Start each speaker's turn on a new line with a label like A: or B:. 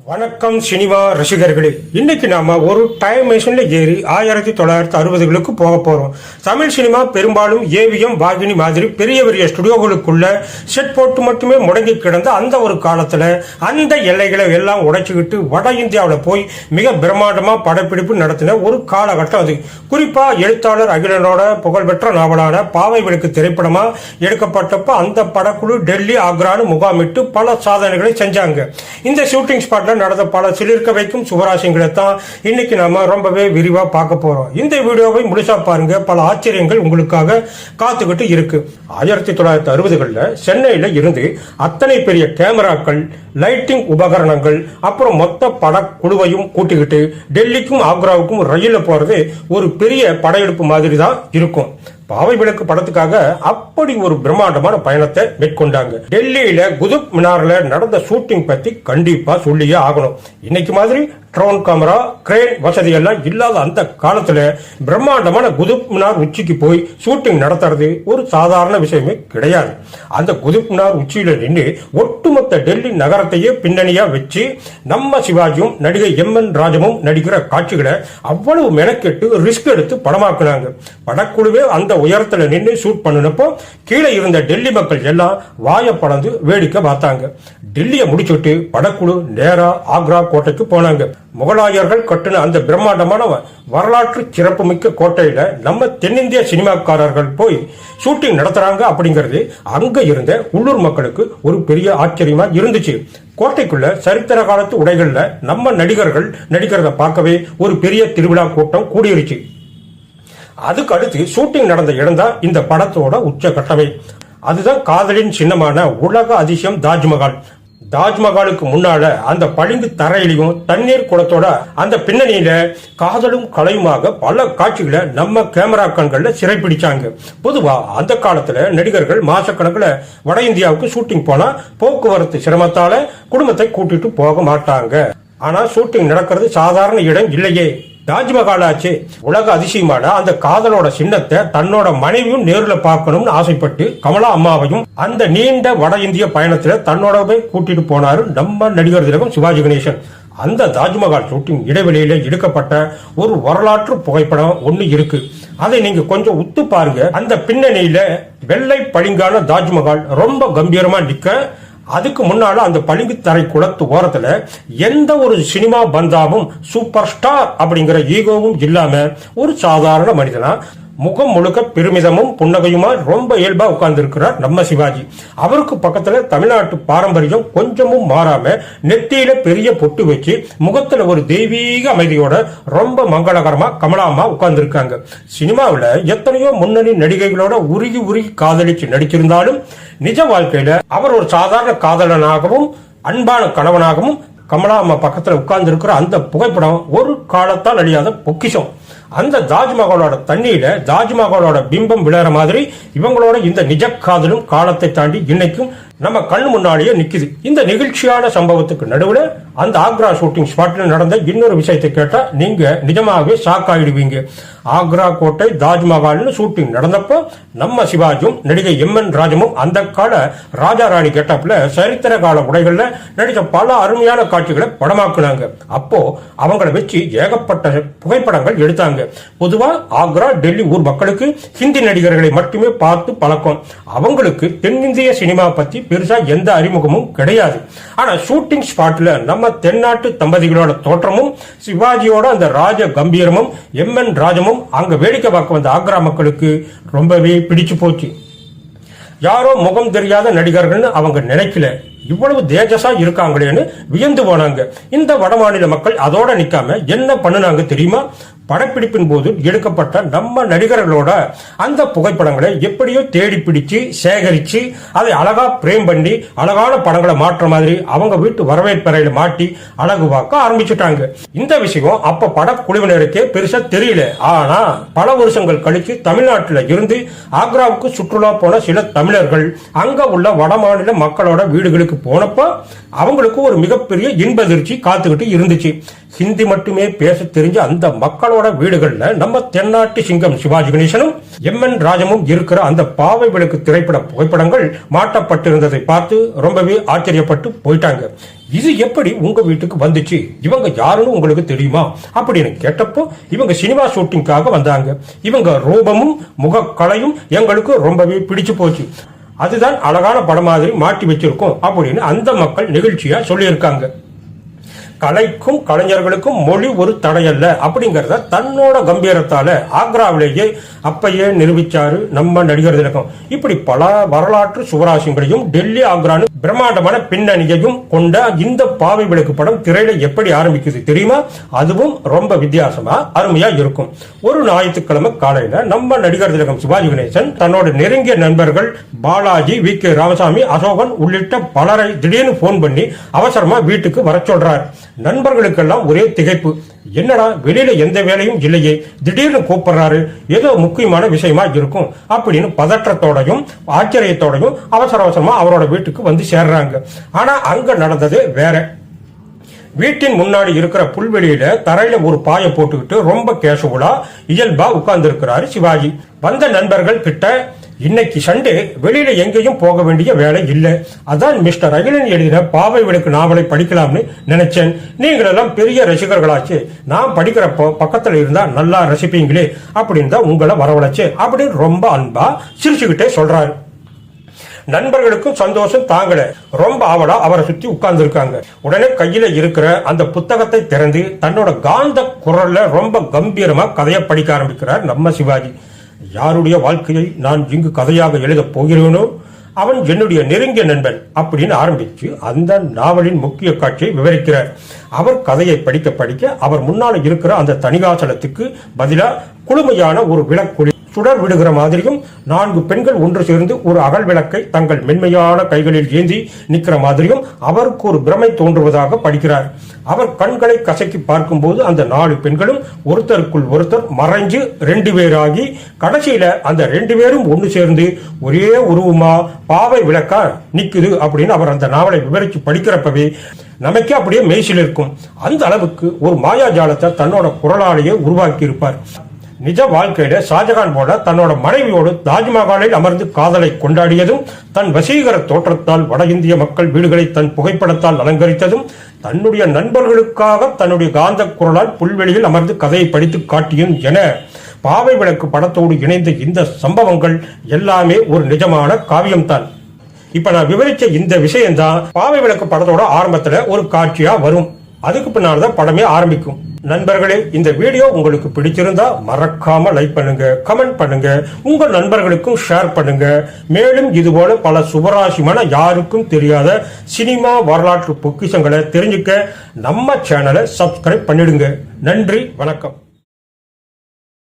A: வணக்கம் சினிமா ரசிகர்களே. இன்னைக்கு நாம ஒரு டைம் மிஷின்ல ஏறி 1960களுக்கு போக போறோம். தமிழ் சினிமா பெரும்பாலும் ஏவிஎம் வாகினி மாதிரி பெரிய பெரிய ஸ்டுடியோகளுக்குள்ள செட் போட்டு மட்டுமே முடங்கி கிடந்த அந்த ஒரு காலத்துல அந்த எல்லைகளை எல்லாம் உடைச்சுக்கிட்டு வட இந்தியாவில் போய் மிக பிரம்மாண்டமா படப்பிடிப்பு நடத்தின ஒரு காலகட்டம் அது. குறிப்பா எழுத்தாளர் அகிலனோட புகழ்பெற்ற நாவலான பாவை விளக்கு திரைப்படமா எடுக்கப்பட்டப்ப அந்த படக்குழு டெல்லி ஆக்ரான்னு முகாமிட்டு பல சாதனைகளை செஞ்சாங்க. இந்த ஷூட்டிங் ஸ்பாட்ல நடந்த பல சிலிர்க்க வைக்கும் சுவராசியங்களை தான் இன்னைக்கு நாம ரொம்பவே விரிவா பார்க்க போறோம். இந்த வீடியோவை முழுசா பாருங்க, பல ஆச்சரியங்கள் உங்களுக்காக காத்துக்கிட்டு இருக்கு. 1960களில் சென்னையில இருந்து அத்தனை பெரிய கேமராக்கள், லைட்டிங் உபகரணங்கள், அப்புறம் மொத்த படக்குழுவையும் கூட்டிக்கிட்டு டெல்லிக்கும் ஆக்ராவுக்கும் ரயில்ல போறது ஒரு பெரிய படையெடுப்பு மாதிரி தான் இருக்கும். பாவை விளக்கு படத்துக்காக அப்படி ஒரு பிரம்மாண்டமான பயணத்தை மேற்கொண்டாங்க. டெல்லியில குதுப் மினார்ல நடந்த ஷூட்டிங் பத்தி கண்டிப்பா சொல்லியே ஆகணும். இன்னைக்கு மாதிரி ட்ரோன் கேமரா, கிரேன் வசதி எல்லாம் இல்லாத அந்த காலத்துல பிரம்மாண்டமான குதுப் மினார் உச்சிக்கு போய் ஷூட்டிங் நடத்துறது ஒரு சாதாரண விஷயமே கிடையாது. அந்த குதுப் மினார் உச்சியில நின்று ஒட்டுமொத்த டெல்லி நகரத்தையே பின்னணியா வச்சு நம்ம சிவாஜியும் நடிகை எம்.என். ராஜமும் நடிக்கிற காட்சிகளை அவ்வளவு மெனக்கெட்டு ரிஸ்க் எடுத்து படமாக்குனாங்க. படக்குழுவே அந்த உயரத்துல நின்று ஷூட் பண்ணினப்போ கீழே இருந்த டெல்லி மக்கள் எல்லாம் வாய பழந்து வேடிக்கை பார்த்தாங்க. டெல்லியை முடிச்சுட்டு படக்குழு நேரா ஆக்ரா கோட்டைக்கு போனாங்க. முகலாயர்கள் கட்டின அந்த பிரம்மாண்டமான வரலாற்று சிறப்புமிக்க கோட்டையில நம்ம தென்னிந்திய சினிமாக்காரர்கள் போய் ஷூட்டிங் நடத்துறாங்க அப்படிங்கிறது அங்க இருந்த உள்ளூர் மக்களுக்கு ஒரு பெரிய ஆச்சரியமா இருந்துச்சு. கோட்டைக்குள்ள சரித்திர காலத்து உடைகள்ல நம்ம நடிகர்கள் நடிக்கிறத பார்க்கவே ஒரு பெரிய திருவிழா கூட்டம் கூடியிருச்சு. அதுக்கு அடுத்து ஷூட்டிங் நடந்த இடம் தான் இந்த படத்தோட உச்சகட்டமே. அதுதான் காதலின் சின்னமான உலக அதிசயம் தாஜ்மஹால். தாஜ்மஹாலுக்கு முன்னால அந்த பளிங்கு தரையிலையும் தண்ணீர் குளத்தோட அந்த பின்னணியில காதலும் கலையுமாக பல காட்சிகளை நம்ம கேமரா கண்கள்ல சிறைப்பிடிச்சாங்க. பொதுவா அந்த காலத்துல நடிகர்கள் மாசக்கணக்கில் வட இந்தியாவுக்கு ஷூட்டிங் போனா போக்குவரத்து சிரமத்தால குடும்பத்தை கூட்டிட்டு போக மாட்டாங்க. ஆனா ஷூட்டிங் நடக்கிறது சாதாரண இடம் இல்லையே, தாஜ்மஹால் ஆச்சு. உலக அதிசயமான அந்த காதலோட சின்னத்தை தன்னோட மனைவியும் நேருல பார்க்கணும்னு ஆசைப்பட்டு கமலா அம்மாவையும் அந்த நீண்ட வட இந்திய பயணத்துல தன்னோடவே கூட்டிட்டு போனாரு நம்ம நடிகர் திலகம் சிவாஜி கணேசன். அந்த தாஜ்மஹால் ஷூட்டிங் இடைவெளியில எடுக்கப்பட்ட ஒரு வரலாற்று புகைப்படம் ஒண்ணு இருக்கு. அதை நீங்க கொஞ்சம் உத்து பாருங்க. அந்த பின்னணியில வெள்ளை பளிங்கான தாஜ்மஹால் ரொம்ப கம்பீரமா நிக்க, அதுக்கு முன்னால அந்த பளிங்கு தரை குளத்து ஓரத்துல எந்த ஒரு சினிமா பந்தாவும் சூப்பர் ஸ்டார் அப்படிங்கிற ஈகோவும் இல்லாம ஒரு சாதாரண மனிதனா முகம் முழுக்க பெருமிதமும் புன்னகையுமா ரொம்ப இயல்பா உட்கார்ந்து இருக்கிறார் நம்ம சிவாஜி. அவருக்கு பக்கத்துல தமிழ்நாட்டு பாரம்பரியம் கொஞ்சமும் மாறாம நெத்தியில பெரிய பொட்டு வச்சு முகத்துல ஒரு தெய்வீக அமைதியோட ரொம்ப மங்களகரமா கமலாமா உட்கார்ந்து இருக்காங்க. சினிமாவில எத்தனையோ முன்னணி நடிகைகளோட உருகி உருகி காதலிச்சு நடிச்சிருந்தாலும் நிஜ வாழ்க்கையில அவர் ஒரு சாதாரண காதலனாகவும் அன்பான கணவனாகவும் கமலா அம்மா பக்கத்துல உட்கார்ந்து இருக்கிற அந்த புகைப்படம் ஒரு காலத்தால் அழியாத பொக்கிஷம். அந்த தாஜ்மஹாலோட தண்ணியில தாஜ்மஹாலோட பிம்பம் விழற மாதிரி இவங்களோட இந்த நிஜ காதலும் காலத்தை தாண்டி இன்னைக்கும் நம்ம கண்ணு முன்னாலேயே நிக்குது. இந்த நிகழ்ச்சியான சம்பவத்துக்கு நடுவுல அந்த ஆக்ரா ஷூட்டிங் ஸ்பாட்ல நடந்த இன்னொரு விஷயத்தை கேட்டா நீங்க நிஜமாவே ஷாக் ஆயிடுவீங்க. ஆக்ரா கோட்டை தாஜ்மஹால்னு ஷூட்டிங் நடந்தப்போ நம்ம சிவாஜும் நடிகை எம்.என். ராஜமும் அந்த கால ராஜா ராணி கெட்டப்ல சரித்திர கால உடைகள்ல நடிச்ச பல அருமையான காட்சிகளை படமாக்குனாங்க. அப்போ அவங்களை வச்சு ஏகப்பட்ட புகைப்படங்கள் எடுத்தாங்க. பொதுவா ஆக்ரா டெல்லி ஊர் மக்களுக்கு ஹிந்தி நடிகர்களை மட்டுமே பார்த்து பழக்கம். அவங்களுக்கு தென்னிந்திய சினிமா பத்தி பெருசா எந்த அறிமுகமும் கிடையாது. ஆனா ஷூட்டிங் ஸ்பாட்ல நம்ம தென்னாட்டு தம்பதிகளோட தோற்றமும் சிவாஜியோட அந்த ராஜ கம்பீரமும் எம்.என். ராஜமும் அங்க வேடிக்கை பார்க்க வந்த ஆக்ரா மக்களுக்கு ரொம்பவே பிடிச்சு போச்சு. யாரோ முகம் தெரியாத நடிகர்கள்னு அவங்க நினைக்கல, இவ்வளவு தேஜஸா இருக்காங்களேன்னு வியந்து போனாங்க. இந்த வடமாநில மக்கள் அதோட நிக்காம என்ன பண்ணுனாங்க தெரியுமா? படப்பிடிப்பின் போது எடுக்கப்பட்ட நம்ம நடிகர்களோட அந்த புகைப்படங்களை எப்படியோ தேடி பிடிச்சு சேகரிச்சு அதை அழகா பிரேம் பண்ணி அழகான படங்களை மாற்ற மாதிரி அவங்க வீட்டு வரவேற்பறையில மாட்டி அழகு பார்க்க ஆரம்பிச்சுட்டாங்க. இந்த விஷயம் அப்ப படக்குழுவினருக்கே பெருசா தெரியல. ஆனா பல வருஷங்கள் கழிச்சு தமிழ்நாட்டில இருந்து ஆக்ராவுக்கு சுற்றுலா போன சில தமிழர்கள் அங்க உள்ள வடமாநில மக்களோட வீடுகளுக்கு போனப்ப அவங்களுக்கு ஒரு மிகப்பெரிய இன்பதிர்ச்சி காத்துக்கிட்டு இருந்துச்சு. ஹிந்தி மட்டுமே பேச தெரிஞ்ச அந்த மக்களோட வீடுகள்ல நம்ம தென்னாட்டு சிங்கம் சிவாஜி கணேசனும் எம்.என். ராஜமும் இருக்கிற அந்த பாவை விளக்கு திரைப்பட புகைப்படங்கள் மாட்டப்பட்டிருந்ததை பார்த்து ரொம்பவே ஆச்சரியப்பட்டு போயிட்டாங்க. இது எப்படி உங்க வீட்டுக்கு வந்துச்சு, இவங்க யாருன்னு உங்களுக்கு தெரியுமா அப்படின்னு கேட்டப்போ இவங்க சினிமா ஷூட்டிங்காக வந்தாங்க, இவங்க ரூபமும் முகக்கலையும் எங்களுக்கு ரொம்பவே பிடிச்சு போச்சு, அதுதான் அழகான படம் மாதிரி மாட்டி வச்சிருக்கோம் அப்படின்னு அந்த மக்கள் நெகிழ்ச்சியா சொல்லியிருக்காங்க. கலைக்கும் கலைஞர்களுக்கும் மொழி ஒரு தடையல்ல அப்படிங்கறத தன்னோட கம்பீரத்தால ஆக்ராவிலேயே அப்பயே நிரூபிச்சாரு நம்ம நடிகர் திலகம். இப்படி பல வரலாற்று சுவராசியங்களையும் டெல்லி ஆக்ரான்னு பிரம்மாண்டமான பின்னணியையும் கொண்ட இந்த பாவை விளக்கு படம் திரையில எப்படி ஆரம்பிக்குது தெரியுமா? அதுவும் ரொம்ப வித்தியாசமா அருமையா இருக்கும். ஒரு ஞாயிற்றுக்கிழமை காலையில நம்ம நடிகர் திலகம் சிவாஜி கணேசன் தன்னோட நெருங்கிய நண்பர்கள் பாலாஜி, வி.கே. ராமசாமி, அசோகன் உள்ளிட்ட பலரை திடீர்னு போன் பண்ணி அவசரமா வீட்டுக்கு வர சொல்றார். நண்பர்களுக்கெல்லாம் ஒரே திகைப்பு. என்னடா வெளியில எந்த வேலையும் இல்லையே, திடீர்னு கூப்பிடுறாரு, ஏதோ முக்கியமான விஷயமா இருக்கும் அப்படின்னு பதற்றத்தோடையும் ஆச்சரியத்தோடையும் அவசர அவசரமா அவரோட வீட்டுக்கு வந்து சேர்றாங்க. ஆனா அங்க நடந்தது வேற. வீட்டின் முன்னாடி இருக்கிற புல்வெளியில தரையில ஒரு பாயை போட்டுக்கிட்டு ரொம்ப கேஷுவலா இயல்பா உட்கார்ந்து இருக்கிறாரு சிவாஜி. வந்த நண்பர்கள் கிட்ட, இன்னைக்கு சண்டே, வெளியில எங்கேயும் போக வேண்டிய வேலை இல்லை, அதான் மிஸ்டர் அகிலன் எழுதின பாவை விளக்கு நாவலை படிக்கலாம்னு நினைச்சேன், நீங்களெல்லாம் பெரிய ரசிகர்களாச்சு, நான் படிக்கிறப்போ பக்கத்துல இருந்தா நல்லா ரசிப்பீங்களே அப்படின்னு தான் உங்களை வரவழைச்சு அப்படின்னு ரொம்ப அன்பா சிரிச்சுக்கிட்டே சொல்றாரு. நண்பர்களுக்கும் சந்தோஷம் தாங்கல, ரொம்ப ஆவலா அவரை சுத்தி உட்கார்ந்து இருக்காங்க. உடனே கையில இருக்கிற அந்த புத்தகத்தை திறந்து தன்னோட காந்த குரல்ல ரொம்ப கம்பீரமா கதையை படிக்க ஆரம்பிக்கிறார் நம்ம சிவாஜி. யாருடைய வாழ்க்கையை நான் இங்கு கதையாக எழுத போகிறேனோ அவன் என்னுடைய நெருங்கிய நண்பன் அப்படின்னு ஆரம்பிச்சு அந்த நாவலின் முக்கிய காட்சியை விவரிக்கிறார். அவர் கதையை படிக்க படிக்க அவர் முன்னால இருக்கிற அந்த தணிகாசலத்துக்கு பதிலா குளுமையான ஒரு விளக்குழி சுடர் விடுகிற மாதிரியும் 4 பெண்கள் ஒன்று சேர்ந்து ஒரு அகல் விளக்கை தங்கள் மென்மையான கைகளில் ஏந்தி நிற்கிற மாதிரியும் அவருக்கு ஒரு பிரமை தோன்றுவதாக படிக்கிறார். அவர் கண்களை கசக்கி பார்க்கும்போது அந்த 4 பெண்களும் ஒருத்தருக்குள் ஒருத்தர் மறைஞ்சு 2 பேராகி கடைசியில அந்த 2 பேரும் ஒன்று சேர்ந்து ஒரே உருவமா பாவை விளக்கா நிக்குது அப்படின்னு அவர் அந்த நாவலை விவரிச்சு படிக்கிறப்பவே நமக்கே அப்படியே மெய்சில் இருக்கும். அந்த அளவுக்கு ஒரு மாயாஜாலத்தை தன்னோட குரலாலேயே உருவாக்கி இருப்பார். நிஜ வாழ்க்கையில ஷாஜகான் போல தன்னோட மனைவியோடு தாஜ்மஹாலில் அமர்ந்து காதலை கொண்டாடியதும், தன் வசீகர தோற்றத்தால் வட இந்திய மக்கள் வீடுகளை தன் புகைப்படத்தால் அலங்கரித்ததும், தன்னுடைய நண்பர்களுக்காக தன்னுடைய காந்த குரலால் புல்வெளியில் அமர்ந்து கதையை படித்து காட்டியும் என பாவை விளக்கு படத்தோடு இணைந்த இந்த சம்பவங்கள் எல்லாமே ஒரு நிஜமான காவியம்தான். இப்ப நான் விவரிச்ச இந்த விஷயம்தான் பாவை விளக்கு படத்தோட ஆரம்பத்துல ஒரு காட்சியா வரும். அதுக்கு பின்னால்தான் படமே ஆரம்பிக்கும். நண்பர்களே, இந்த வீடியோ உங்களுக்கு பிடிச்சிருந்தா மறக்காம லைக் பண்ணுங்க, கமெண்ட் பண்ணுங்க, உங்க நண்பர்களுக்கும் ஷேர் பண்ணுங்க. மேலும் இதுபோல பல சுவராசியமான யாருக்கும் தெரியாத சினிமா வரலாற்று பொக்கிஷங்களை தெரிஞ்சுக்க நம்ம சேனலை சப்ஸ்கிரைப் பண்ணிடுங்க. நன்றி, வணக்கம்.